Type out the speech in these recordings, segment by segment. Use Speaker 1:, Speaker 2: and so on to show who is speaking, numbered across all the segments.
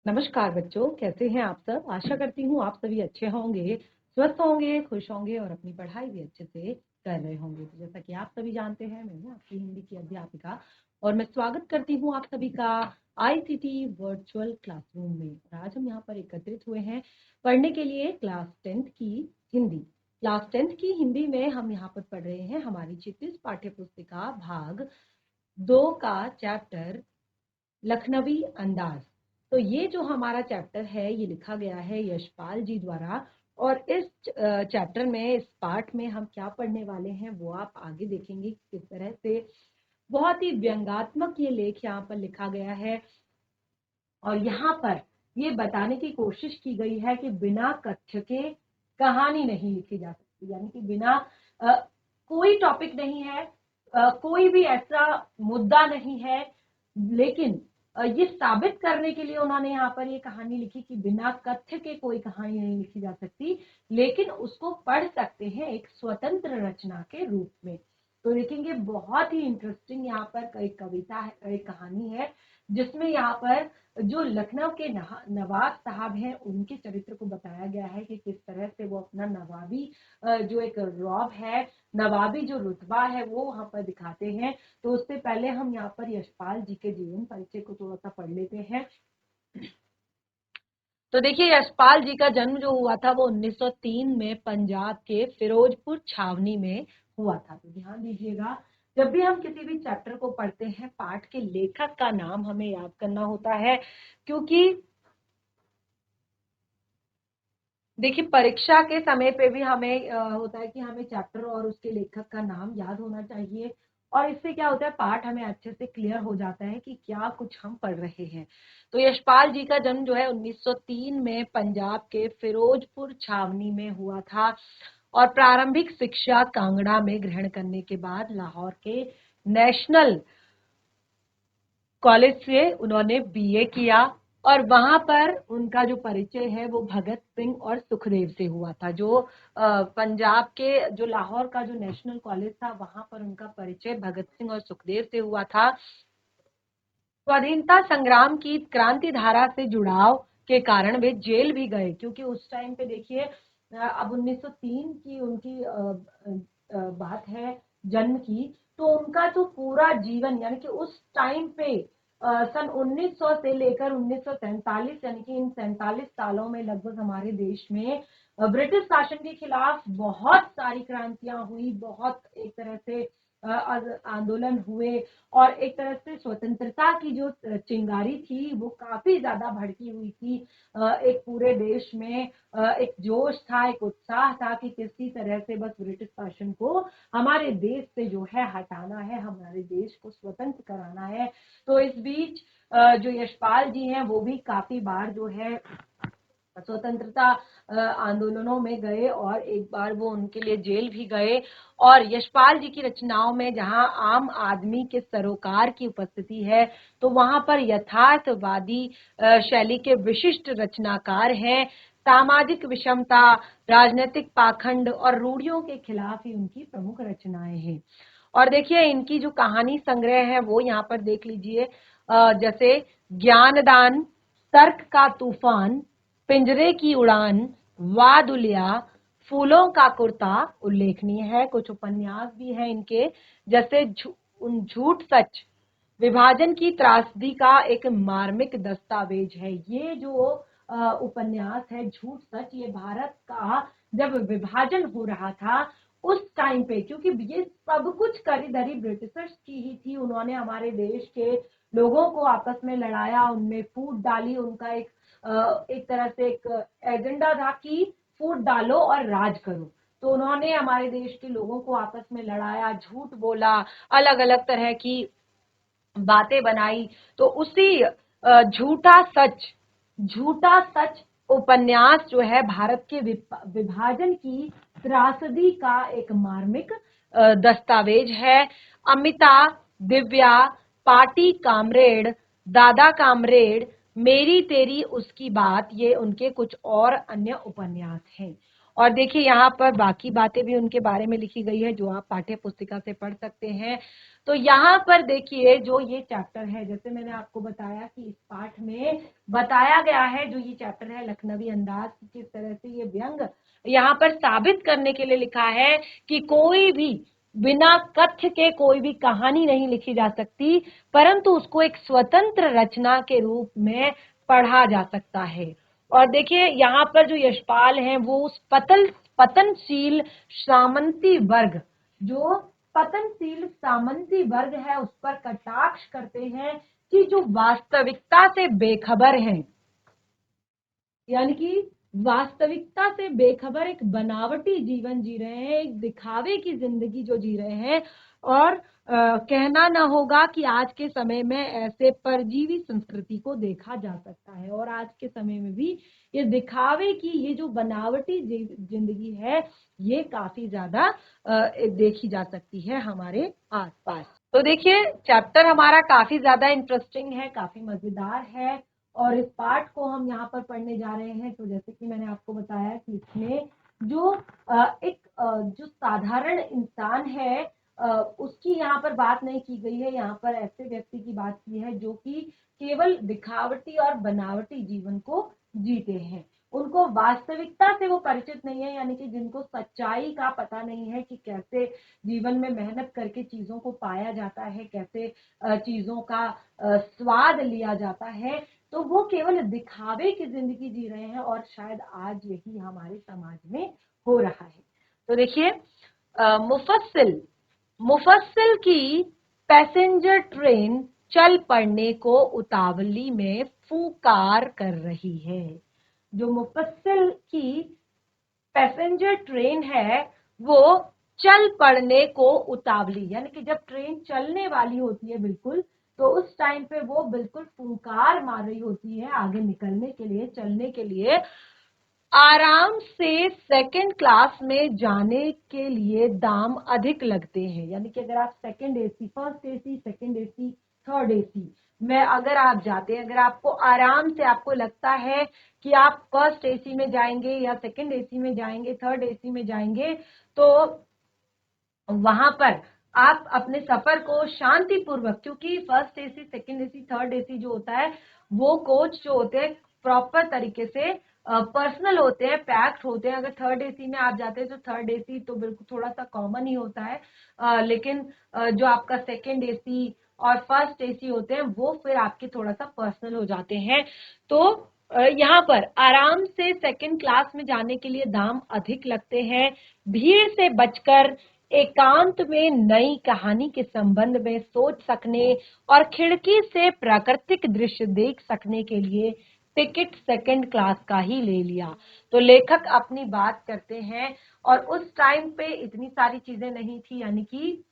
Speaker 1: नमस्कार बच्चों, कैसे हैं आप सब। आशा करती हूँ आप सभी अच्छे होंगे, स्वस्थ होंगे, खुश होंगे और अपनी पढ़ाई भी अच्छे से कर रहे होंगे। तो जैसा कि आप सभी जानते हैं, मैं हूँ आपकी हिंदी की अध्यापिका और मैं स्वागत करती हूँ आप सभी का आईसीटी वर्चुअल क्लासरूम में। और आज हम यहाँ पर एकत्रित हुए हैं पढ़ने के लिए क्लास 10th की हिंदी। क्लास 10th की हिंदी में हम यहाँ पर पढ़ रहे हैं हमारी क्षितिज पाठ्य पुस्तिका भाग 2 का चैप्टर लखनवी अंदाज। तो ये जो हमारा चैप्टर है ये लिखा गया है यशपाल जी द्वारा। और इस चैप्टर में, इस पार्ट में हम क्या पढ़ने वाले हैं वो आप आगे देखेंगे किस तरह से बहुत ही व्यंग्यात्मक ये लेख यहाँ पर लिखा गया है। और यहाँ पर ये बताने की कोशिश की गई है कि बिना कथ्य के कहानी नहीं लिखी जा सकती, यानी कि बिना कोई टॉपिक नहीं है, कोई भी ऐसा मुद्दा नहीं है, लेकिन ये साबित करने के लिए उन्होंने यहाँ पर ये कहानी लिखी कि बिना कथ्य के कोई कहानी नहीं लिखी जा सकती, लेकिन उसको पढ़ सकते हैं एक स्वतंत्र रचना के रूप में। तो देखेंगे बहुत ही इंटरेस्टिंग यहाँ पर एक कविता है, एक कहानी है जिसमें यहाँ पर जो लखनऊ के नवाब साहब हैं उनके चरित्र को बताया गया है कि किस तरह से वो अपना नवाबी जो एक रौब है, नवाबी जो रुतबा है वो वहां पर दिखाते हैं। तो उससे पहले हम यहाँ पर यशपाल जी के जीवन परिचय को थोड़ा सा पढ़ लेते हैं। तो देखिए, यशपाल जी का जन्म जो हुआ था वो 1903 में पंजाब के फिरोजपुर छावनी में हुआ था। तो ध्यान दीजिएगा, जब भी हम किसी भी चैप्टर को पढ़ते हैं पाठ के लेखक का नाम हमें याद करना होता है, क्योंकि देखिए परीक्षा के समय पे भी हमें होता है कि हमें चैप्टर और उसके लेखक का नाम याद होना चाहिए। और इससे क्या होता है, पाठ हमें अच्छे से क्लियर हो जाता है कि क्या कुछ हम पढ़ रहे हैं। तो यशपाल जी का जन्म जो है 1903 में पंजाब के फिरोजपुर छावनी में हुआ था। और प्रारंभिक शिक्षा कांगड़ा में ग्रहण करने के बाद लाहौर के नेशनल कॉलेज से उन्होंने बीए किया। और वहां पर उनका जो परिचय है वो भगत सिंह और सुखदेव से हुआ था। जो पंजाब के जो लाहौर का जो नेशनल कॉलेज था वहां पर उनका परिचय भगत सिंह और सुखदेव से हुआ था। स्वाधीनता संग्राम की क्रांति धारा से जुड़ाव के कारण वे जेल भी गए, क्योंकि उस टाइम पे देखिए अब 1903 की उनकी बात है जन्म की। तो उनका जो पूरा जीवन यानी कि उस टाइम पे सन 1900 से लेकर 1947 यानी कि इन 47 सालों में लगभग हमारे देश में ब्रिटिश शासन के खिलाफ बहुत सारी क्रांतियां हुई, बहुत एक तरह से आंदोलन हुए। और एक तरह से स्वतंत्रता की जो चिंगारी थी वो काफी ज्यादा भड़की हुई थी। एक पूरे देश में एक जोश था, एक उत्साह था कि किसी तरह से बस ब्रिटिश शासन को हमारे देश से जो है हटाना है, हमारे देश को स्वतंत्र कराना है। तो इस बीच जो यशपाल जी हैं वो भी काफी बार जो है स्वतंत्रता आंदोलनों में गए और एक बार वो उनके लिए जेल भी गए। और यशपाल जी की रचनाओं में जहां आम आदमी के सरोकार की उपस्थिति है, तो वहां पर यथार्थवादी शैली के विशिष्ट रचनाकार हैं। सामाजिक विषमता, राजनीतिक पाखंड और रूढ़ियों के खिलाफ ही उनकी प्रमुख रचनाएं हैं। और देखिए इनकी जो कहानी संग्रह है वो यहाँ पर देख लीजिए, जैसे ज्ञानदान, तर्क का तूफान, पिंजरे की उड़ान, वादुलिया, फूलों का कुर्ता उल्लेखनीय है। कुछ उपन्यास भी हैं इनके, जैसे झूठ सच, विभाजन की त्रासदी का एक मार्मिक दस्तावेज है। ये जो उपन्यास है झूठ सच, ये भारत का जब विभाजन हो रहा था उस टाइम पे, क्योंकि ये सब कुछ करीदरी ब्रिटिशर्स की ही थी। उन्होंने हमारे देश के लोगों को आपस में लड़ाया, उनमें फूट डाली। उनका एक तरह से एक एजेंडा था कि फूट डालो और राज करो। तो उन्होंने हमारे देश के लोगों को आपस में लड़ाया, झूठ बोला, अलग अलग तरह की बातें बनाई। तो उसी झूठा सच उपन्यास जो है भारत के विभाजन की त्रासदी का एक मार्मिक दस्तावेज है। अमिता, दिव्या, पार्टी कामरेड, दादा कामरेड, मेरी तेरी उसकी बात, ये उनके कुछ और अन्य उपन्यास हैं। और देखिए यहाँ पर बाकी बातें भी उनके बारे में लिखी गई है जो आप पाठ्य पुस्तिका से पढ़ सकते हैं। तो यहाँ पर देखिए जो ये चैप्टर है, जैसे मैंने आपको बताया कि इस पाठ में बताया गया है, जो ये चैप्टर है लखनवी अंदाज, किस तरह से ये व्यंग यहाँ पर साबित करने के लिए लिखा है कि कोई भी बिना कथ्य के कोई भी कहानी नहीं लिखी जा सकती, परंतु उसको एक स्वतंत्र रचना के रूप में पढ़ा जा सकता है। और देखिए यहाँ पर जो यशपाल हैं वो उस पतनशील सामंती वर्ग, जो पतनशील सामंती वर्ग है, उस पर कटाक्ष करते हैं कि जो वास्तविकता से बेखबर हैं, यानी कि वास्तविकता से बेखबर एक बनावटी जीवन जी रहे हैं, एक दिखावे की जिंदगी जो जी रहे हैं। और कहना ना होगा कि आज के समय में ऐसे परजीवी संस्कृति को देखा जा सकता है, और आज के समय में भी ये दिखावे की ये जो बनावटी जिंदगी है ये काफी ज्यादा देखी जा सकती है हमारे आसपास। तो देखिए चैप्टर हमारा काफी ज्यादा इंटरेस्टिंग है, काफी मजेदार है, और इस पाठ को हम यहाँ पर पढ़ने जा रहे हैं। तो जैसे कि मैंने आपको बताया कि इसमें जो जो साधारण इंसान है उसकी यहाँ पर बात नहीं की गई है, यहाँ पर ऐसे व्यक्ति की बात की है जो कि केवल दिखावटी और बनावटी जीवन को जीते हैं, उनको वास्तविकता से वो परिचित नहीं है, यानी कि जिनको सच्चाई का पता नहीं है कि कैसे जीवन में मेहनत करके चीजों को पाया जाता है, कैसे चीजों का स्वाद लिया जाता है, तो वो केवल दिखावे की जिंदगी जी रहे हैं, और शायद आज यही हमारे समाज में हो रहा है। तो देखिए मुफस्सिल की पैसेंजर ट्रेन चल पड़ने को उतावली में फूंकार कर रही है। जो मुफस्सिल की पैसेंजर ट्रेन है वो चल पड़ने को उतावली, यानी कि जब ट्रेन चलने वाली होती है बिल्कुल, तो उस टाइम पे वो बिल्कुल फुंकार मार रही होती है आगे निकलने के लिए, चलने के लिए। आराम से सेकंड क्लास में जाने के लिए दाम अधिक लगते हैं, यानी कि अगर आप second AC, first AC, second AC, third AC में अगर आप जाते हैं, अगर आपको आराम से आपको लगता है कि आप फर्स्ट एसी में जाएंगे या सेकंड एसी में जाएंगे, थर्ड एसी में जाएंगे, तो वहां पर आप अपने सफर को शांतिपूर्वक, क्योंकि first AC, second AC, third AC जो होता है वो कोच जो होते हैं प्रॉपर तरीके से पर्सनल होते हैं, पैक्ड होते हैं। अगर थर्ड एसी में आप जाते हैं तो थर्ड एसी तो बिल्कुल थोड़ा सा कॉमन ही होता है, लेकिन जो आपका सेकंड एसी और फर्स्ट एसी होते हैं वो फिर आपके थोड़ा सा पर्सनल हो जाते हैं। तो यहाँ पर आराम से सेकंड क्लास में जाने के लिए दाम अधिक लगते हैं। भीड़ से बचकर एकांत में नई कहानी के संबंध में सोच सकने और खिड़की से प्राकृतिक दृश्य देख सकने के लिए टिकट सेकंड क्लास का ही ले लिया। तो लेखक अपनी बात करते हैं, और उस टाइम पे इतनी सारी चीजें नहीं थी, यानी कि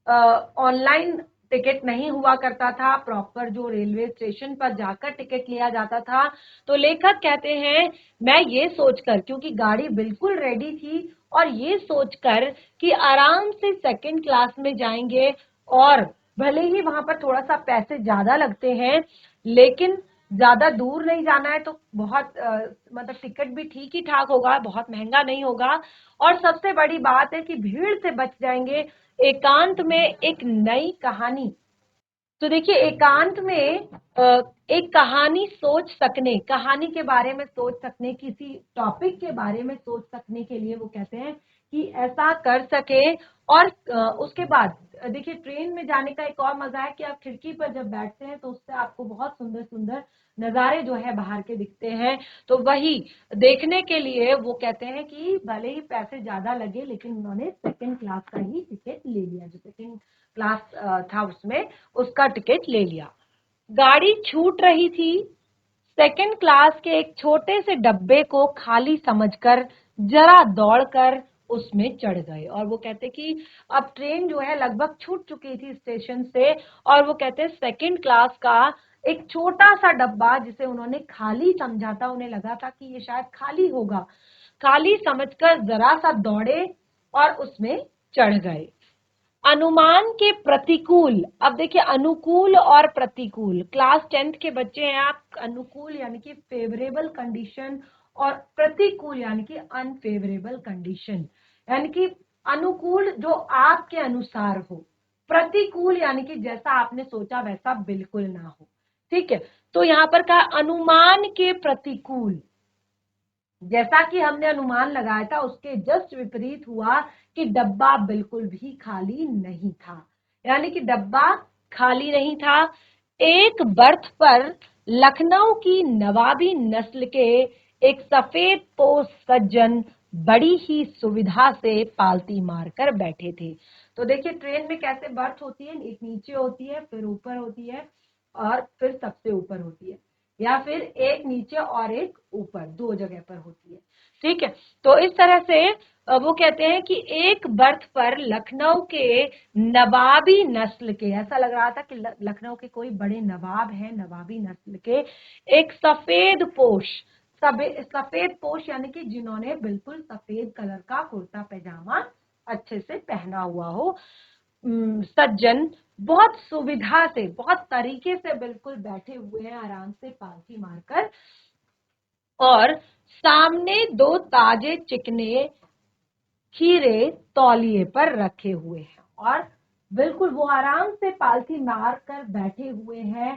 Speaker 1: ऑनलाइन टिकट नहीं हुआ करता था, प्रॉपर जो रेलवे स्टेशन पर जाकर टिकट लिया जाता था। तो लेखक कहते हैं मैं ये सोचकर, क्योंकि गाड़ी बिल्कुल रेडी थी, और ये सोचकर कि आराम से सेकंड क्लास में जाएंगे, और भले ही वहां पर थोड़ा सा पैसे ज्यादा लगते हैं, लेकिन ज्यादा दूर नहीं जाना है, तो बहुत मतलब टिकट भी ठीक ही ठाक होगा, बहुत महंगा नहीं होगा, और सबसे बड़ी बात है कि भीड़ से बच जाएंगे, एकांत में एक नई कहानी। तो देखिए एकांत में एक कहानी सोच सकने, कहानी के बारे में सोच सकने, किसी टॉपिक के बारे में सोच सकने के लिए वो कहते हैं कि ऐसा कर सके। और उसके बाद देखिए ट्रेन में जाने का एक और मजा है कि आप खिड़की पर जब बैठते हैं तो उससे आपको बहुत सुंदर सुंदर नजारे जो है बाहर के दिखते हैं। तो वही देखने के लिए वो कहते हैं कि भले ही पैसे ज्यादा लगे, लेकिन उन्होंने सेकंड क्लास का ही टिकट ले लिया, जो सेकंड क्लास था उसमें उसका टिकट ले लिया। गाड़ी छूट रही थी, सेकंड क्लास के एक छोटे से डब्बे को खाली समझकर जरा दौड़कर उसमें चढ़ गए। और वो कहते कि अब ट्रेन जो है लगभग छूट चुकी थी स्टेशन से, और वो कहते सेकंड क्लास का एक छोटा सा डब्बा जिसे उन्होंने खाली समझा था, उन्हें लगा था कि ये शायद खाली होगा, खाली समझकर जरा सा दौड़े और उसमें चढ़ गए। अनुमान के प्रतिकूल, अब देखिए अनुकूल और प्रतिकूल, क्लास 10th के बच्चे हैं आप, अनुकूल यानी कि फेवरेबल कंडीशन और प्रतिकूल यानी कि अनफेवरेबल कंडीशन, यानी कि अनुकूल जो आपके अनुसार हो, प्रतिकूल यानी कि जैसा आपने सोचा वैसा बिल्कुल ना हो। ठीक है, तो यहाँ पर कहा अनुमान के प्रतिकूल, जैसा कि हमने अनुमान लगाया था उसके जस्ट विपरीत हुआ कि डब्बा बिल्कुल भी खाली नहीं था, यानी कि डब्बा खाली नहीं था। एक बर्थ पर लखनऊ की नवाबी नस्ल के एक सफेद पोश सज्जन बड़ी ही सुविधा से पालती मारकर बैठे थे। तो देखिए ट्रेन में कैसे बर्थ होती है, एक नीचे होती है, फिर ऊपर होती है, और फिर सबसे ऊपर होती है, या फिर एक नीचे और एक ऊपर, दो जगह पर होती है। ठीक है, तो इस तरह से वो कहते हैं कि एक बर्थ पर लखनऊ के नवाबी नस्ल के, ऐसा लग रहा था कि लखनऊ के कोई बड़े नवाब हैं, नवाबी नस्ल के एक सफेद पोश, सफेद पोश यानी कि जिन्होंने बिल्कुल सफेद कलर का कुर्ता पैजामा अच्छे से पहना हुआ हो, सज्जन बहुत सुविधा से, बहुत तरीके से बिल्कुल बैठे हुए हैं आराम से पालथी मारकर, और सामने दो ताजे चिकने खीरे तौलिए पर रखे हुए हैं, और बिल्कुल वो आराम से पालथी मारकर बैठे हुए हैं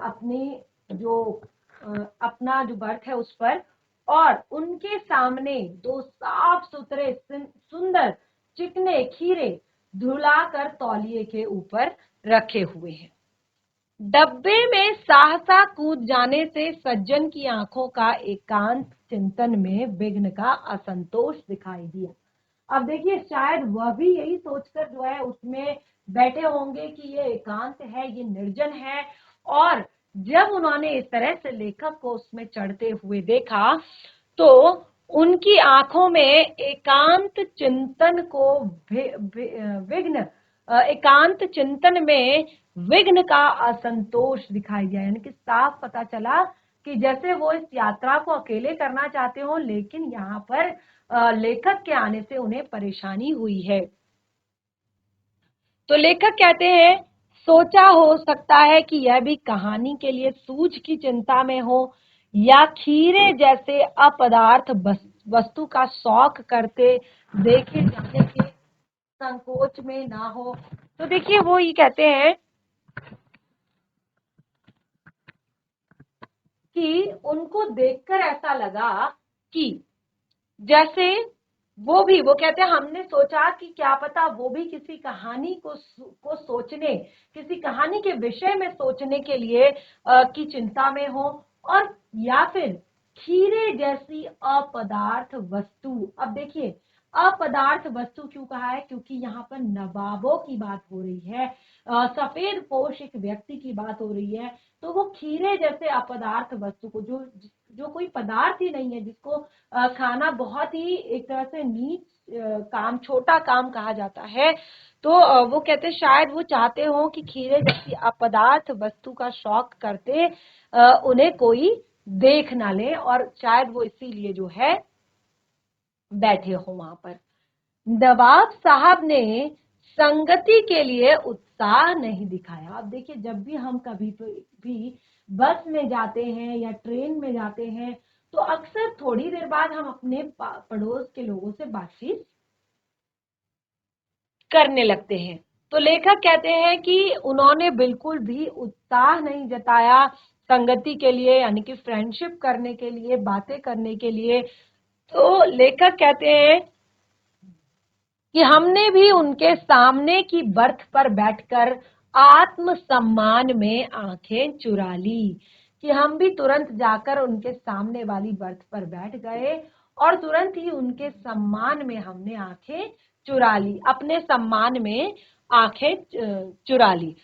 Speaker 1: अपनी जो अपना जो बर्थ है उस पर, और उनके सामने दो साफ सुथरे सुंदर चिकने खीरे धुलाकर तौलिए के ऊपर रखे हुए हैं। डब्बे में सहसा कूद जाने से सज्जन की आंखों का एकांत चिंतन में विघ्न का असंतोष दिखाई दिया। अब देखिए शायद वह भी यही सोचकर जो है उसमें बैठे होंगे कि ये एकांत है, ये निर्जन है, और जब उन्होंने इस तरह से लेखक को उसमें चढ़ते हुए देखा तो उनकी आंखों में एकांत चिंतन को विघ्न, एकांत चिंतन में विघ्न का असंतोष दिखाई दिया, यानी कि साफ पता चला कि जैसे वो इस यात्रा को अकेले करना चाहते हो, लेकिन यहाँ पर लेखक के आने से उन्हें परेशानी हुई है। तो लेखक कहते हैं सोचा हो सकता है कि यह भी कहानी के लिए सूझ की चिंता में हो, या खीरे जैसे अपदार्थ वस्तु का शौक करते देखे जाने के संकोच में ना हो। तो देखिए वो ये कहते हैं कि उनको देखकर ऐसा लगा कि जैसे वो कहते हैं हमने सोचा कि क्या पता वो भी किसी कहानी को सोचने, किसी कहानी के विषय में सोचने के लिए की चिंता में हो, और या फिर खीरे जैसी अपदार्थ वस्तु। अब देखिए अपदार्थ वस्तु क्यों कहा है, क्योंकि यहाँ पर नवाबों की बात हो रही है, सफेद पोश एक व्यक्ति की बात हो रही है, तो वो खीरे जैसे अपदार्थ वस्तु को, जो जो कोई पदार्थ ही नहीं है, जिसको खाना बहुत ही एक तरह से नीच काम, छोटा काम कहा जाता है, तो वो कहते शायद वो चाहते हो कि खीरे जैसी अपदार्थ वस्तु का शौक करते उन्हें कोई देख ना ले, और शायद वो इसीलिए जो है बैठे हो वहां पर। नवाब साहब ने संगति के लिए उत्साह नहीं दिखाया। अब देखिए जब भी हम कभी भी बस में जाते हैं या ट्रेन में जाते हैं तो अक्सर थोड़ी देर बाद हम अपने पड़ोस के लोगों से बातचीत करने लगते हैं। तो लेखक कहते हैं कि उन्होंने बिल्कुल भी उत्साह नहीं जताया संगति के लिए, यानी कि फ्रेंडशिप करने के लिए, बातें करने के लिए। तो लेखक कहते हैं कि हमने भी उनके सामने की बर्थ पर बैठकर आत्मसम्मान में आंखें चुरा ली, कि हम भी तुरंत जाकर उनके सामने वाली बर्थ पर बैठ गए और तुरंत ही उनके सम्मान में हमने आंखें चुरा ली, अपने सम्मान में आंखें चुरा ली।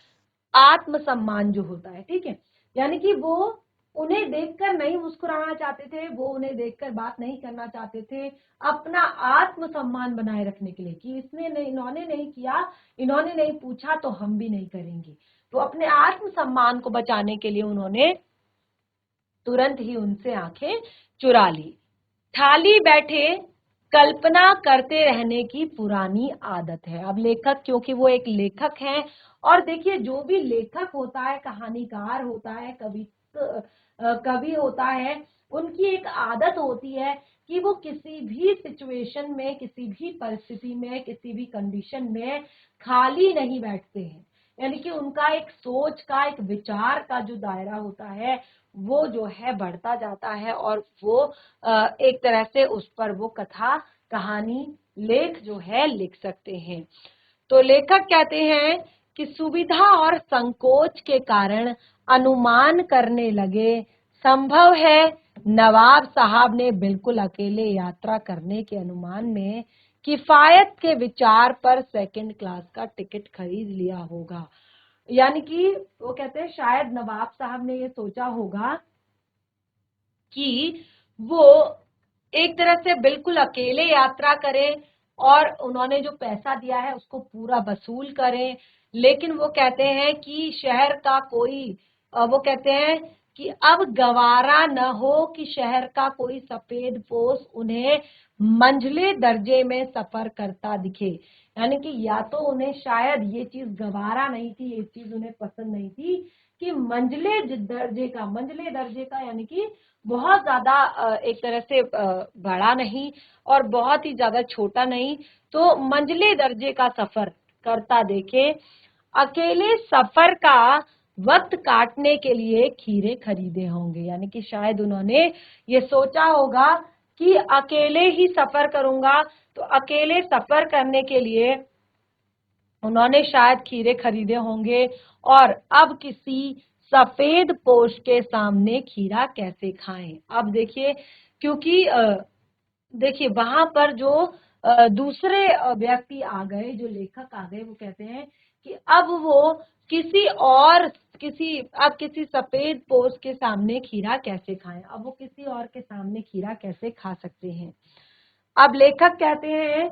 Speaker 1: आत्मसम्मान जो होता है, ठीक है, यानी कि वो उन्हें देखकर नहीं मुस्कुराना चाहते थे, वो उन्हें देखकर बात नहीं करना चाहते थे, अपना आत्मसम्मान बनाए रखने के लिए कि इसने नहीं, इन्होंने नहीं किया, इन्होंने नहीं पूछा तो हम भी नहीं करेंगे। तो अपने आत्मसम्मान को बचाने के लिए उन्होंने तुरंत ही उनसे आंखें चुरा ली। थाली बैठे कल्पना करते रहने की पुरानी आदत है। अब लेखक, क्योंकि वो एक लेखक हैं, और देखिए जो भी लेखक होता है, कहानीकार होता है, कवि होता है, उनकी एक आदत होती है कि वो किसी भी सिचुएशन में, किसी भी परिस्थिति में, किसी भी कंडीशन में खाली नहीं बैठते हैं। यानी कि उनका एक सोच का, एक विचार का जो दायरा होता है वो जो है बढ़ता जाता है, और वो एक तरह से उस पर वो कथा, कहानी, लेख जो है लिख सकते हैं। तो लेखक कहते हैं कि सुविधा और संकोच के कारण अनुमान करने लगे, संभव है नवाब साहब ने बिल्कुल अकेले यात्रा करने के अनुमान में किफायत के विचार पर सेकंड क्लास का टिकट खरीद लिया होगा। यानी कि वो कहते हैं शायद नवाब साहब ने ये सोचा होगा कि वो एक तरह से बिल्कुल अकेले यात्रा करें और उन्होंने जो पैसा दिया है उसको पूरा वसूल करें, लेकिन वो कहते हैं कि शहर का कोई वो कहते हैं कि अब गवारा न हो कि शहर का कोई सफेद पोश उन्हें मंझले दर्जे में सफर करता दिखे। यानी कि या तो उन्हें शायद ये चीज गवारा नहीं थी, ये चीज उन्हें पसंद नहीं थी कि मंझले दर्जे का यानी कि बहुत ज्यादा एक तरह से बड़ा नहीं और बहुत ही ज्यादा छोटा नहीं, तो मंझले दर्जे का सफर करता देखे। अकेले सफर का वक्त काटने के लिए खीरे खरीदे होंगे। यानी कि शायद उन्होंने ये सोचा होगा कि अकेले ही सफर करूंगा, तो अकेले सफर करने के लिए उन्होंने शायद खीरे खरीदे होंगे। और अब किसी सफेद पोश के सामने खीरा कैसे खाएं। अब देखिए, क्योंकि देखिए वहां पर जो दूसरे व्यक्ति आ गए, जो लेखक आ गए, वो कहते हैं कि अब वो किसी सफेद पोश के सामने खीरा कैसे खाएं। अब वो किसी और के सामने खीरा कैसे खा सकते हैं। अब लेखक कहते हैं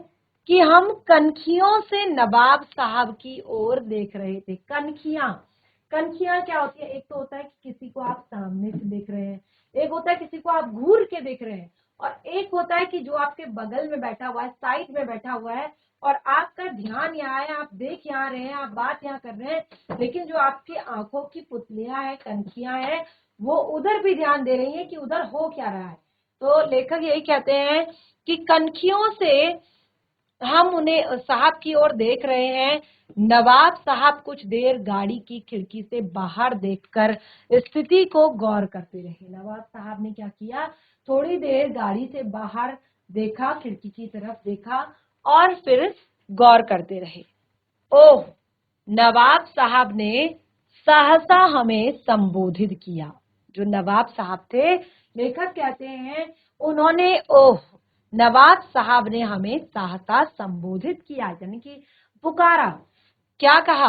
Speaker 1: कि हम कनखियों से नवाब साहब की ओर देख रहे थे। कनखियां, कनखियां क्या होती है? एक तो होता है कि किसी को आप सामने से देख रहे हैं, एक होता है किसी को आप घूर के देख रहे हैं, और एक होता है कि जो आपके बगल में बैठा हुआ है, साइड में बैठा हुआ है, और आपका ध्यान यहाँ है, आप देख यहाँ रहे हैं, आप बात यहाँ कर रहे हैं, लेकिन जो आपकी आंखों की पुतलियां हैं, कनखियां हैं, वो उधर भी ध्यान दे रही है कि उधर हो क्या रहा है। तो लेखक यही कहते हैं कि कनखियों से हम उन्हें साहब की ओर देख रहे हैं। नवाब साहब कुछ देर गाड़ी की खिड़की से बाहर देखकर स्थिति को गौर करते रहे। नवाब साहब ने क्या किया, थोड़ी देर गाड़ी से बाहर देखा, खिड़की की तरफ देखा और फिर गौर करते रहे। ओह, नवाब साहब ने सहसा हमें संबोधित किया। जो नवाब साहब थे, लेखक कहते हैं, उन्होंने नवाब साहब ने हमें सहसा संबोधित किया, यानी कि पुकारा। क्या कहा?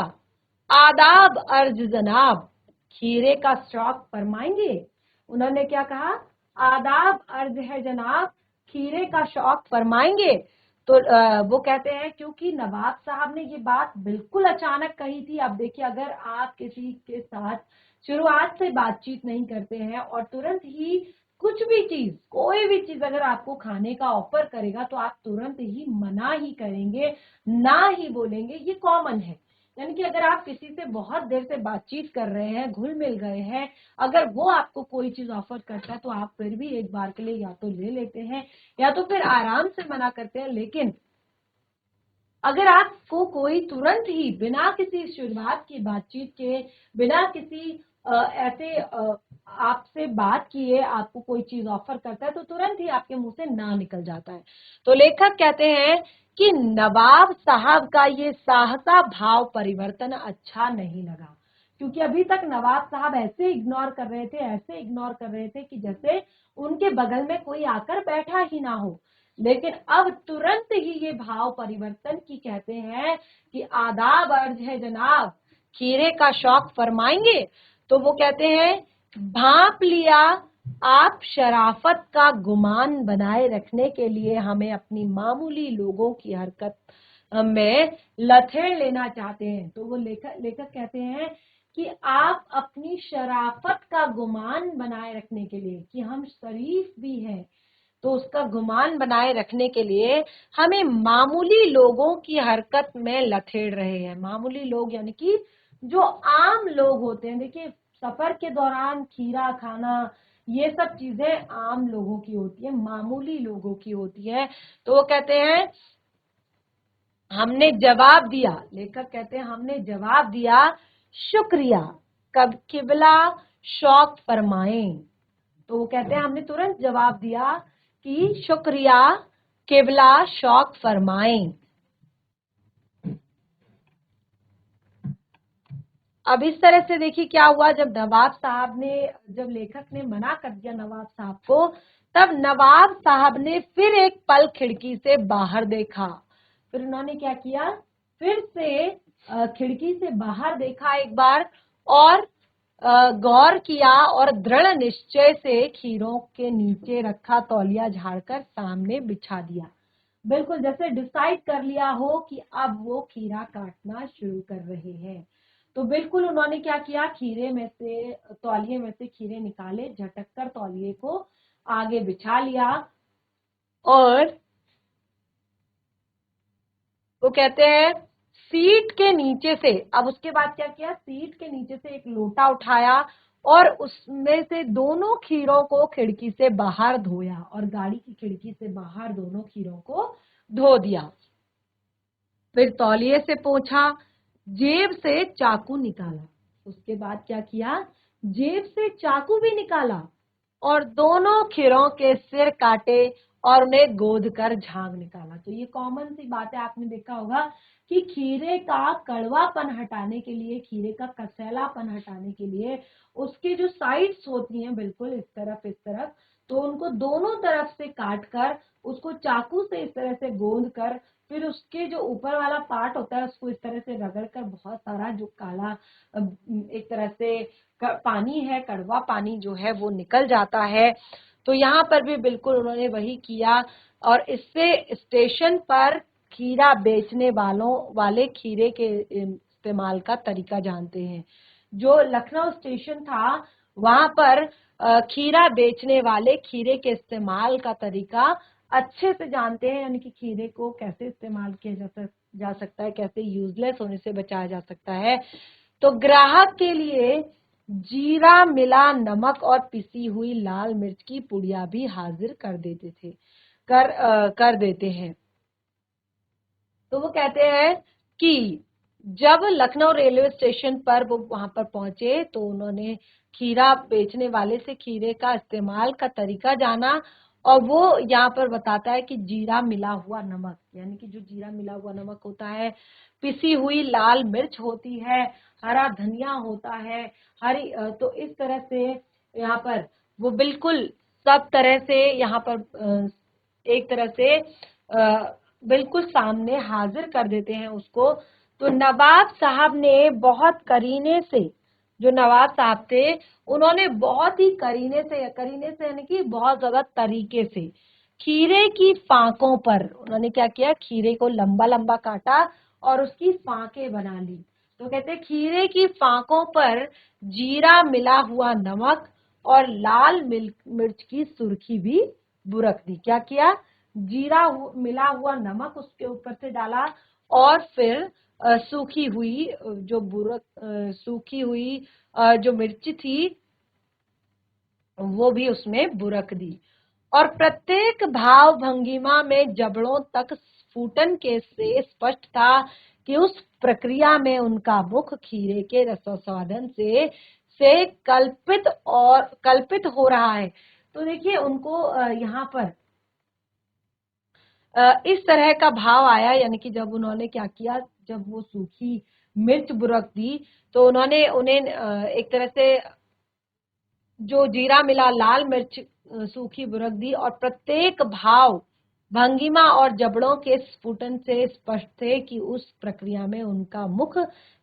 Speaker 1: आदाब अर्ज जनाब, खीरे का शौक फरमाएंगे। उन्होंने क्या कहा? आदाब अर्ज है जनाब, खीरे का शौक फरमाएंगे। तो वो कहते हैं क्योंकि नवाब साहब ने ये बात बिल्कुल अचानक कही थी। अब देखिए, अगर आप किसी के साथ शुरुआत से बातचीत नहीं करते हैं और तुरंत ही कुछ भी चीज, कोई भी चीज अगर आपको खाने का ऑफर करेगा तो आप तुरंत ही मना ही करेंगे, ना ही बोलेंगे, ये कॉमन है। यानी कि अगर आप किसी से बहुत देर से बातचीत कर रहे हैं, घुल मिल गए हैं, अगर वो आपको कोई चीज ऑफर करता है तो आप फिर भी एक बार के लिए या तो ले लेते हैं या तो फिर आराम से मना करते हैं। लेकिन अगर आपको कोई तुरंत ही बिना किसी शुरुआत की बातचीत के, बिना किसी ऐसे आपसे बात किए आपको कोई चीज ऑफर करता है तो तुरंत ही आपके मुंह से ना निकल जाता है। तो लेखक कहते हैं कि नवाब साहब का ये साहसा भाव परिवर्तन अच्छा नहीं लगा, क्योंकि अभी तक नवाब साहब ऐसे इग्नोर कर रहे थे, ऐसे इग्नोर कर रहे थे कि जैसे उनके बगल में कोई आकर बैठा ही ना हो। लेकिन अब तुरंत ही ये भाव परिवर्तन की कहते हैं कि आदाब अर्ज है जनाब, खीरे का शौक फरमाएंगे। तो वो कहते हैं, भांप लिया आप शराफत का गुमान बनाए रखने के लिए हमें अपनी मामूली लोगों की हरकत में लथेड़ लेना चाहते हैं। तो वो लेखक कहते हैं कि आप अपनी शराफत का गुमान बनाए रखने के लिए, कि हम शरीफ भी हैं, तो उसका गुमान बनाए रखने के लिए हमें मामूली लोगों की हरकत में लथेड़ रहे हैं। मामूली लोग यानी कि जो आम लोग होते हैं। देखिए, सफर के दौरान खीरा खाना ये सब चीजें आम लोगों की होती है, मामूली लोगों की होती है। तो वो कहते हैं हमने जवाब दिया, लेखक कहते हैं हमने जवाब दिया, शुक्रिया कब किबला शौक फरमाए। तो वो कहते हैं हमने तुरंत जवाब दिया कि शुक्रिया किबला शौक फरमाए। अब इस तरह से देखिए क्या हुआ, जब नवाब साहब ने, जब लेखक ने मना कर दिया नवाब साहब को, तब नवाब साहब ने फिर एक पल खिड़की से बाहर देखा। फिर उन्होंने क्या किया, फिर से खिड़की से बाहर देखा एक बार, और गौर किया और दृढ़ निश्चय से खीरों के नीचे रखा तौलिया झाड़कर सामने बिछा दिया। बिल्कुल जैसे डिसाइड कर लिया हो कि अब वो खीरा काटना शुरू कर रहे हैं। तो बिल्कुल उन्होंने क्या किया, खीरे में से, तौलिए में से खीरे निकाले, झटक कर तौलिए को आगे बिछा लिया, और वो कहते हैं सीट के नीचे से, अब उसके बाद क्या किया, सीट के नीचे से एक लोटा उठाया और उसमें से दोनों खीरों को खिड़की से बाहर धोया, और गाड़ी की खिड़की से बाहर दोनों खीरों को धो दिया। फिर तौलिए से पोंछा, जेब से चाकू निकाला। उसके बाद क्या किया, जेब से चाकू भी निकाला और दोनों खीरों के सिर काटे और उन्हें गोद कर झाग निकाला। तो ये कॉमन सी बात है, आपने देखा होगा कि खीरे का कड़वापन हटाने के लिए, खीरे का कसैलापन हटाने के लिए उसके जो साइड्स होती हैं बिल्कुल इस तरफ इस तरफ, तो उनको दोनों तरफ से काट कर उसको चाकू से इस तरह से गोंद कर, फिर उसके जो ऊपर वाला पार्ट होता है उसको इस तरह से रगड़ कर बहुत सारा जो काला एक तरह से पानी है, कड़वा पानी जो है वो निकल जाता है। तो यहाँ पर भी बिल्कुल उन्होंने वही किया, और इससे स्टेशन पर खीरा बेचने वाले खीरे के इस्तेमाल का तरीका जानते हैं। जो लखनऊ स्टेशन था वहां पर खीरा बेचने वाले खीरे के इस्तेमाल का तरीका अच्छे से जानते हैं, यानी कि खीरे को कैसे इस्तेमाल किया जा सकता है, कैसे यूजलेस होने से बचाया जा सकता है। तो ग्राहक के लिए जीरा मिला नमक और पिसी हुई लाल मिर्च की पुड़िया भी हाजिर कर देते थे, कर देते हैं। तो वो कहते हैं कि जब लखनऊ रेलवे स्टेशन पर वो वहां पर पहुंचे तो उन्होंने खीरा बेचने वाले से खीरे का इस्तेमाल का तरीका जाना, और वो यहाँ पर बताता है कि जीरा मिला हुआ नमक, यानी कि जो जीरा मिला हुआ नमक होता है, पिसी हुई लाल मिर्च होती है, हरा धनिया होता है, हरी तो इस तरह से यहाँ पर वो बिल्कुल सब तरह से यहाँ पर एक तरह से बिल्कुल सामने हाजिर कर देते हैं उसको। तो नवाब साहब ने बहुत करीने से, जो नवाब साहब थे उन्होंने बहुत ही करीने से यानी कि बहुत ज्यादा तरीके से खीरे की फांकों पर उन्होंने क्या किया, खीरे को लंबा लंबा काटा और उसकी फांके बना ली। तो कहते हैं खीरे की फांकों पर जीरा मिला हुआ नमक और लाल मिर्च की सुर्खी भी बुरक दी। क्या किया, जीरा मिला हुआ नमक उसके ऊपर से डाला, और फिर सूखी हुई जो सूखी हुई जो मिर्च थी वो भी उसमें बुरक दी, और प्रत्येक भाव भंगिमा में जबड़ों तक स्फुटन के से स्पष्ट था कि उस प्रक्रिया में उनका मुख खीरे के रसोस्वादन से कल्पित हो रहा है। तो देखिए उनको यहाँ पर इस तरह का भाव आया, यानी कि जब उन्होंने क्या किया, जब वो सूखी मिर्च बुरक दी तो उन्होंने उन्हें एक तरह से जो जीरा मिला लाल मिर्च सूखी बुरक दी, और प्रत्येक भाव भंगिमा और जबड़ों के स्फुटन से स्पष्ट थे कि उस प्रक्रिया में उनका मुख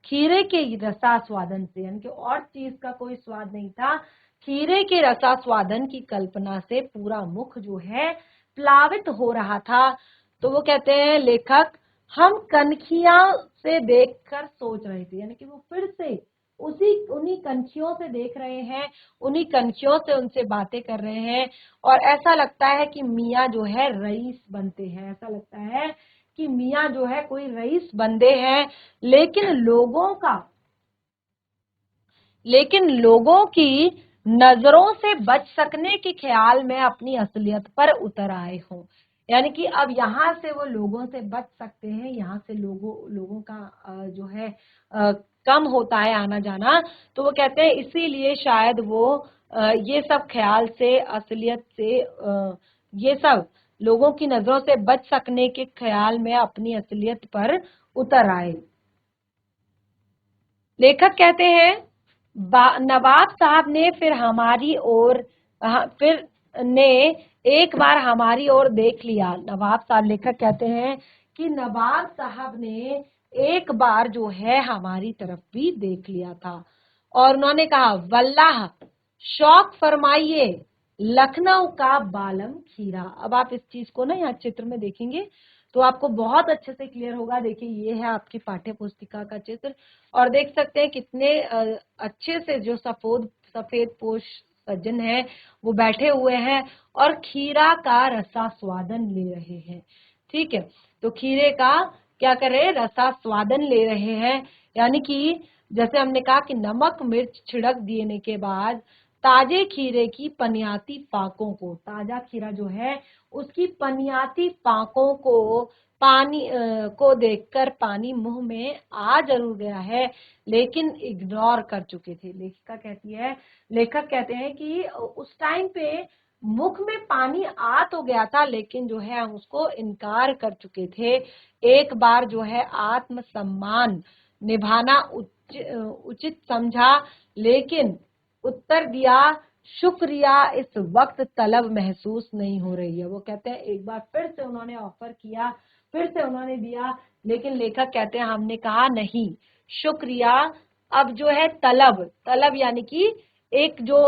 Speaker 1: खीरे के रसास्वादन से, यानी कि और चीज का कोई स्वाद नहीं था, खीरे के रसास्वादन की कल्पना से पूरा मुख जो है प्लावित हो रहा था। तो वो कहते हैं लेखक, हम कनखिया से देखकर सोच रहे थे, यानी कि वो फिर से उन्हीं कनखियों से देख रहे हैं, उन्हीं कनखियों से उनसे बातें कर रहे हैं, और ऐसा लगता है कि मियाँ जो है रईस बनते हैं, ऐसा लगता है कि मियाँ जो है कोई रईस बंदे हैं, लेकिन लोगों की नजरों से बच सकने के ख्याल में अपनी असलियत पर उतर आए हों। यानी कि अब यहाँ से वो लोगों से बच सकते हैं, यहाँ से लोगों का जो है कम होता है आना जाना, तो वो कहते हैं इसीलिए शायद वो ये सब ख्याल से, असलियत से, ये सब लोगों की नजरों से बच सकने के ख्याल में अपनी असलियत पर उतर आए। लेखक कहते हैं नवाब साहब ने फिर ने एक बार हमारी ओर देख लिया। नवाब साहब, लेखक कहते हैं कि नवाब साहब ने एक बार जो है हमारी तरफ भी देख लिया था और उन्होंने कहा, वल्लाह शौक फरमाइए लखनऊ का बालम खीरा। अब आप इस चीज को ना यहाँ चित्र में देखेंगे तो आपको बहुत अच्छे से क्लियर होगा। देखिए, ये है आपकी पाठ्य पुस्तिका का चित्र और देख सकते हैं कितने अच्छे से जो सफेद पोश सज्जन है वो बैठे हुए हैं और खीरा का रसा स्वादन ले रहे हैं। ठीक है, तो खीरे का क्या कर रहे हैं, रसा स्वादन ले रहे हैं। यानी कि जैसे हमने कहा कि नमक मिर्च छिड़क देने के बाद ताजे खीरे की पनियाती फाकों को, ताजा खीरा जो है उसकी पनियाती फाकों को को देखकर पानी मुंह में आ जरूर गया है, लेकिन इग्नोर कर चुके थे। लेखक कहते हैं कि उस टाइम पे मुख में पानी आ तो गया था, लेकिन जो है हम उसको इनकार कर चुके थे। एक बार जो है आत्मसम्मान निभाना उचित समझा, लेकिन उत्तर दिया, शुक्रिया इस वक्त तलब महसूस नहीं हो रही है। वो कहते हैं एक बार फिर से उन्होंने ऑफर किया, फिर से उन्होंने दिया, लेकिन लेखक कहते हैं हमने कहा नहीं, शुक्रिया अब जो है तलब यानी कि एक जो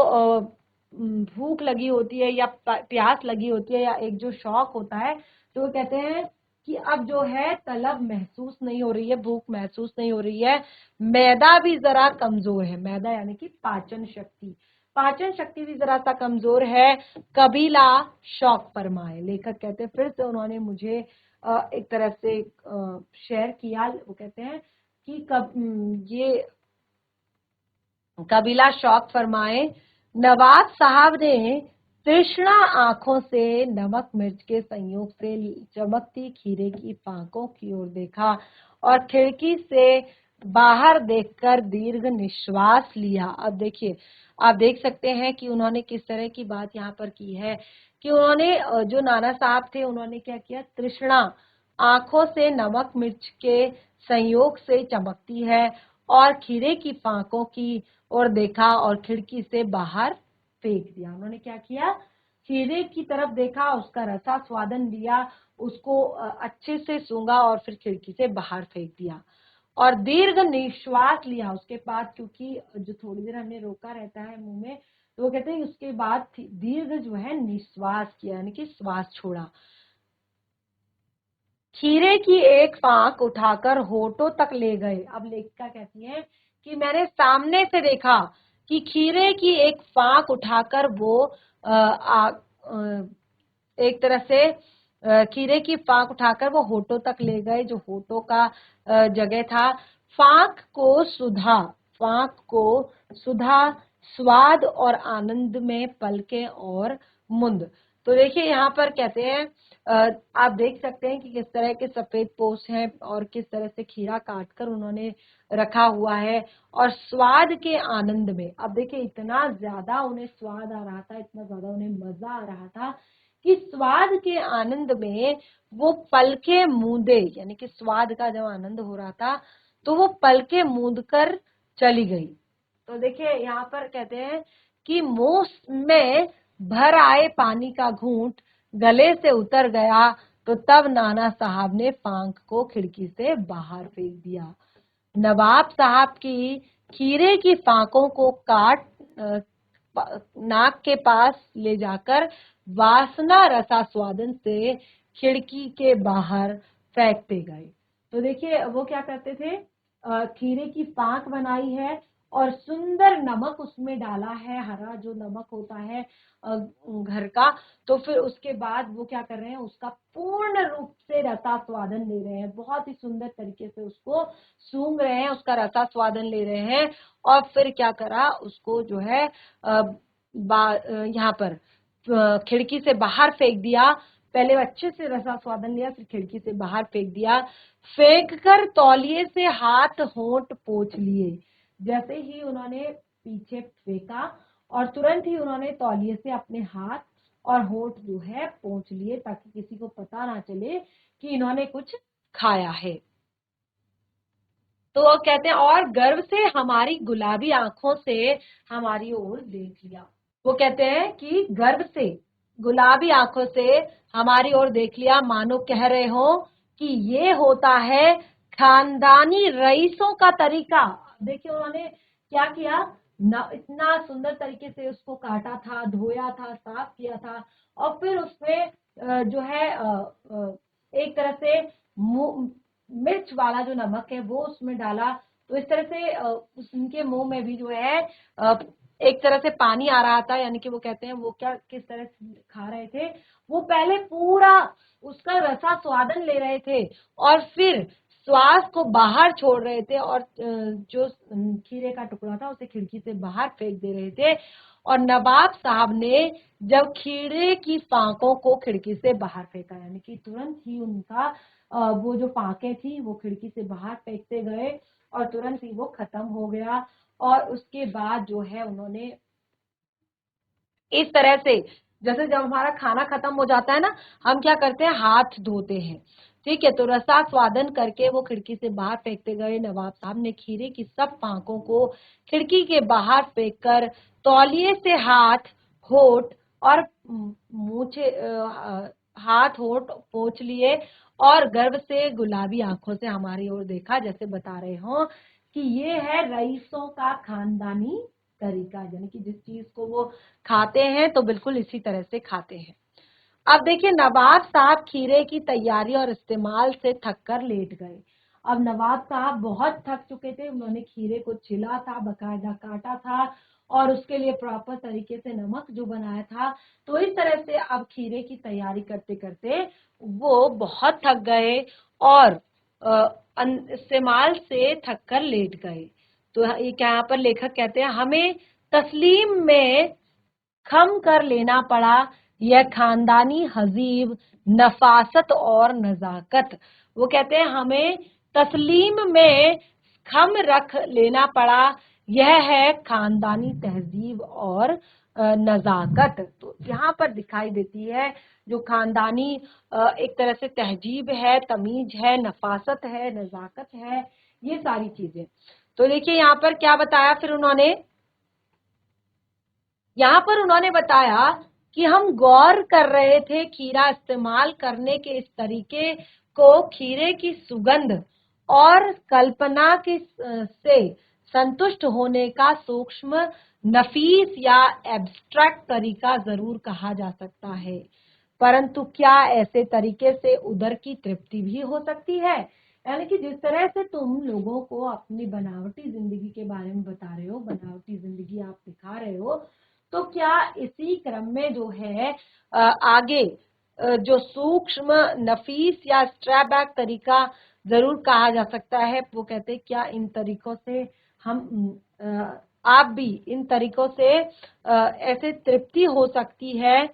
Speaker 1: भूख लगी होती है या प्यास लगी होती है या एक जो शौक होता है, तो वो कहते हैं कि अब जो है तलब महसूस नहीं हो रही है, भूख महसूस नहीं हो रही है, मैदा भी जरा कमजोर है। मैदा यानी कि पाचन शक्ति भी जरा सा कमजोर है, कबीला शौक फरमाए। लेखक कहते हैं फिर से उन्होंने मुझे एक तरह से शेयर किया। वो कहते हैं कि ये कबीला शौक फरमाए। नवाब साहब ने तृष्णा आंखों से नमक मिर्च के संयोग से चमकती खीरे की फांकों की ओर देखा और खिड़की से बाहर देखकर दीर्घ निश्वास लिया। अब देखिए, आप देख सकते हैं कि उन्होंने किस तरह की बात यहाँ पर की है कि उन्होंने जो नाना साहब थे उन्होंने क्या किया, तृष्णा आंखों से नमक मिर्च के संयोग से चमकती है और खीरे की फांकों की और देखा और खिड़की से बाहर फेंक दिया। उन्होंने क्या किया, खीरे की तरफ देखा, उसका रसा स्वादन लिया, उसको अच्छे से सूंघा और फिर खिड़की से बाहर फेंक दिया और दीर्घ निश्वास लिया उसके बाद, क्योंकि जो थोड़ी देर हमने रोका रहता है मुंह में, तो वो कहते हैं उसके बाद दीर्घ जो है निश्वास किया यानी कि श्वास छोड़ा। खीरे की एक फांक उठाकर होठों तक ले गए। अब लेखिका कहती है कि मैंने सामने से देखा कि खीरे की एक फांक उठाकर वो एक तरह से खीरे की फांक उठाकर वो होठों तक ले गए, जो होठों का जगह था। फांक को सुधा स्वाद और आनंद में पलके और मुंद। तो देखिए यहाँ पर कहते हैं आप देख सकते हैं कि किस तरह के सफेद पोष हैं और किस तरह से खीरा काटकर उन्होंने रखा हुआ है और स्वाद के आनंद में। अब देखिए इतना ज्यादा उन्हें स्वाद आ रहा था, इतना ज्यादा उन्हें मजा आ रहा था कि स्वाद के आनंद में वो पलके मूंदे, यानी कि स्वाद का जब आनंद हो रहा था तो वो पलके मूंद कर चली गई। तो देखिए यहाँ पर कहते हैं कि मुंह में भर आए पानी का घूंट गले से उतर गया, तो तब नाना साहब ने फांक को खिड़की से बाहर फेंक दिया। नवाब साहब की खीरे की फांकों को काट नाक के पास ले जाकर वासना रसा स्वादन से खिड़की के बाहर फेंकते गए। तो देखिए वो क्या करते थे, खीरे की फांक बनाई है और सुंदर नमक उसमें डाला है, हरा जो नमक होता है घर का। तो फिर उसके बाद वो क्या कर रहे हैं, उसका पूर्ण रूप से रसास्वादन ले रहे हैं, बहुत ही सुंदर तरीके से उसको सूंघ रहे हैं, उसका रसास्वादन ले रहे हैं। और फिर क्या करा, उसको जो है यहाँ पर खिड़की से बाहर फेंक दिया। पहले अच्छे से रसास्वादन लिया, फिर खिड़की से बाहर फेंक दिया। फेंक कर तौलिए से हाथ होंठ पोंछ लिए। जैसे ही उन्होंने पीछे फेंका और तुरंत ही उन्होंने तौलिए से अपने हाथ और होंठ जो है पोंछ लिए, ताकि किसी को पता ना चले कि इन्होंने कुछ खाया है। तो वो कहते हैं और गर्व से हमारी गुलाबी आंखों से हमारी ओर देख लिया। वो कहते हैं कि गर्व से गुलाबी आंखों से हमारी ओर देख लिया, मानो कह रहे हो कि ये होता है खानदानी रईसों का तरीका। देखिए उन्होंने क्या किया, इतना सुंदर तरीके से उसको काटा था, धोया था, साफ किया था, और फिर उसमें जो है एक तरह से मिर्च वाला जो नमक है वो उसमें डाला। तो इस तरह से उनके मुंह में भी जो है एक तरह से पानी आ रहा था, यानी कि वो कहते हैं वो क्या किस तरह से खा रहे थे, वो पहले पूरा उसका रसा स्वादन ले रहे थे और फिर श्वास को बाहर छोड़ रहे थे, और जो खीरे का टुकड़ा था उसे खिड़की से बाहर फेंक दे रहे थे। और नवाब साहब ने जब खीरे की फांकों को खिड़की से बाहर फेंका, यानी कि तुरंत ही उनका वो जो फांके थी वो खिड़की से बाहर फेंकते गए और तुरंत ही वो खत्म हो गया। और उसके बाद जो है उन्होंने इस तरह से, जैसे जब हमारा खाना खत्म हो जाता है ना, हम क्या करते हैं, हाथ धोते हैं, ठीक है। तो रसा स्वादन करके वो खिड़की से बाहर फेंकते गए। नवाब साहब ने खीरे की सब फांकों को खिड़की के बाहर फेंककर तौलिए से हाथ होठ और मूछे हाथ होठ पोंछ लिए और गर्व से गुलाबी आंखों से हमारी ओर देखा, जैसे बता रहे हो कि ये है रईसों का खानदानी तरीका, यानी कि जिस चीज को वो खाते हैं तो बिल्कुल इसी तरह से खाते हैं। अब देखिए नवाब साहब खीरे की तैयारी और इस्तेमाल से थक कर लेट गए। अब नवाब साहब बहुत थक चुके थे, उन्होंने खीरे को छिला था, बकायदा काटा था और उसके लिए प्रॉपर तरीके से नमक जो बनाया था। तो इस तरह से अब खीरे की तैयारी करते करते वो बहुत थक गए और इस्तेमाल से थक कर लेट गए। तो यहाँ पर लेखक कहते हैं हमें तस्लीम में खम कर लेना पड़ा यह खानदानी हजीब नफासत और नजाकत। वो कहते हैं हमें तस्लीम में खम रख लेना पड़ा, यह है खानदानी तहजीब और नजाकत। तो यहाँ पर दिखाई देती है जो खानदानी एक तरह से तहजीब है, तमीज है, नफासत है, नजाकत है, ये सारी चीजें। तो देखिए यहाँ पर क्या बताया फिर उन्होंने, यहाँ पर उन्होंने बताया कि हम गौर कर रहे थे खीरा इस्तेमाल करने के इस तरीके को, खीरे की सुगंध और कल्पना की से संतुष्ट होने का सूक्ष्म, नफीस या एब्स्ट्रैक्ट तरीका जरूर कहा जा सकता है, परंतु क्या ऐसे तरीके से उदर की तृप्ति भी हो सकती है। यानी कि जिस तरह से तुम लोगों को अपनी बनावटी जिंदगी के बारे में बता रहे हो, बनावटी जिंदगी आप दिखा रहे हो, तो क्या इसी क्रम में जो है आगे जो सूक्ष्म, नफीस या स्ट्रैबैक तरीका जरूर कहा जा सकता है। वो कहते हैं क्या इन तरीकों से हम आप भी इन तरीकों से ऐसे तृप्ति हो सकती है,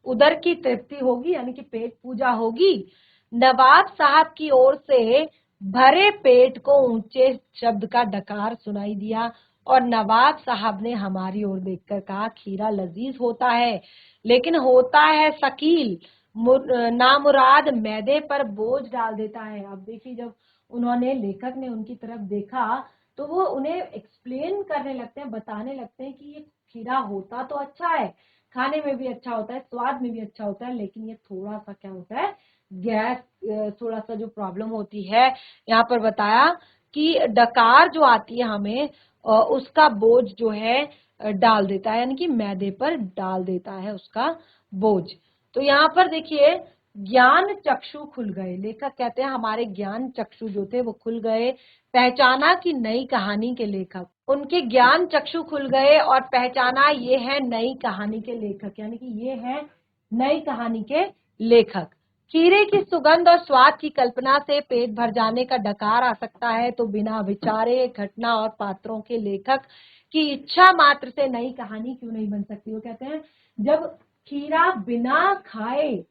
Speaker 1: उदर की तृप्ति होगी, यानी कि पेट पूजा होगी। नवाब साहब की ओर से भरे पेट को ऊंचे शब्द का डकार सुनाई दिया और नवाब साहब ने हमारी ओर देखकर कहा खीरा लजीज होता है, लेकिन होता है शकील, नामुराद मैदे पर बोझ डाल देता है। अब देखिए जब उन्होंने, लेखक ने उनकी तरफ देखा तो वो उन्हें एक्सप्लेन करने लगते हैं, बताने लगते हैं कि ये खीरा होता तो अच्छा है, खाने में भी अच्छा होता है, स्वाद में भी अच्छा होता है, लेकिन ये थोड़ा सा क्या होता है, गैस थोड़ा सा जो प्रॉब्लम होती है। यहाँ पर बताया कि डकार जो आती है हमें उसका बोझ जो है डाल देता है, यानी कि मैदे पर डाल देता है उसका बोझ। तो यहाँ पर देखिए ज्ञान चक्षु खुल गए। लेखक कहते हैं हमारे ज्ञान चक्षु जो थे वो खुल गए। पहचाना कि नई कहानी के लेखक, उनके ज्ञान चक्षु खुल गए और पहचाना ये है नई कहानी के लेखक, यानी कि ये है नई कहानी के लेखक। खीरे की सुगंध और स्वाद की कल्पना से पेट भर जाने का डकार आ सकता है, तो बिना विचारे घटना और पात्रों के लेखक की इच्छा मात्र से नई कहानी क्यों नहीं बन सकती। वो कहते हैं जब खीरा बिना खाए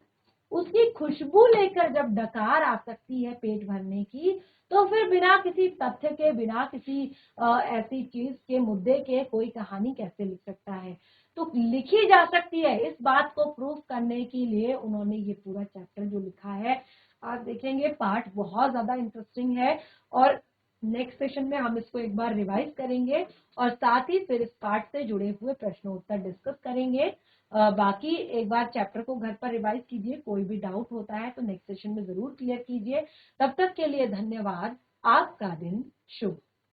Speaker 1: उसकी खुशबू लेकर जब डकार आ सकती है पेट भरने की, तो फिर बिना किसी तथ्य के, बिना किसी ऐसी चीज के, मुद्दे के कोई कहानी कैसे लिख सकता है। तो लिखी जा सकती है। इस बात को प्रूफ करने के लिए उन्होंने ये पूरा चैप्टर जो लिखा है, आप देखेंगे पार्ट बहुत ज्यादा इंटरेस्टिंग है। और नेक्स्ट सेशन में हम इसको एक बार रिवाइज करेंगे और साथ ही फिर इस पार्ट से जुड़े हुए प्रश्नोत्तर डिस्कस करेंगे। बाकी एक बार चैप्टर को घर पर रिवाइज कीजिए, कोई भी डाउट होता है तो नेक्स्ट सेशन में जरूर क्लियर कीजिए। तब तक के लिए धन्यवाद। आपका दिन शुभ।